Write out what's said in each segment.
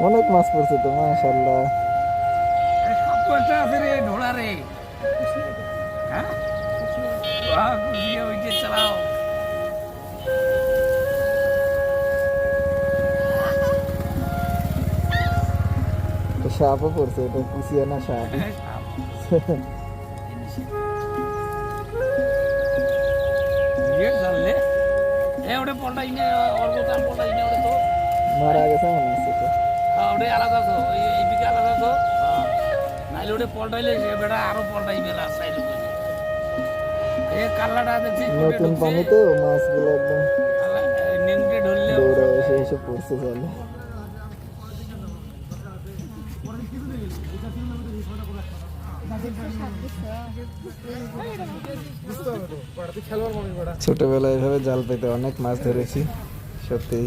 অনেক মাছ পড়ছে তো মাশাআল্লাহ। কয়টা আছে রে ঢোলা রে? হ্যাঁ বাহ খুশি ওই যে চালাও। সাপও পড়ছে, এটা কুচিয়া না সাপ। ওটা পল্টাই না অর্বতান পল্টাই না ওটা তো মারা গেছে মনে হচ্ছে তো। ওটা আলাদা তো এই দিকে আলাদা তো নাইলে ওটা পল্টাইলে সে বেটা আরো পল্টাই বেলা সাইড এই কাল্লাটা দেখছি নতুন পানি তো মাছগুলো একদম নেমকে ঢললে দৌড়ে এসে এসে পড়ছে জালে। ছোটবেলায় এভাবে জাল পেতে অনেক মাছ ধরেছি সত্যি।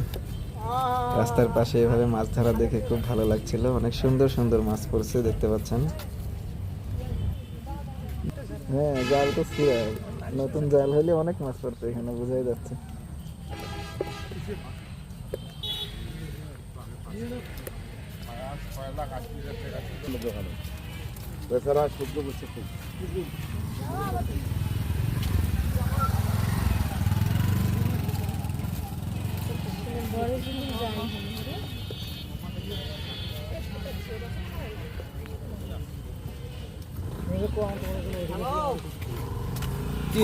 রাস্তার পাশে এভাবে মাছ ধরা দেখে খুব ভালো লাগছিল। অনেক সুন্দর সুন্দর মাছ পড়ছে দেখতে পাচ্ছেন। হ্যাঁ জাল তো ছিঁড়া, নতুন জাল হলে অনেক মাছ পড়তো এখানে, বোঝাই যাচ্ছে। বেচারা সহ্য করছে খুব। কি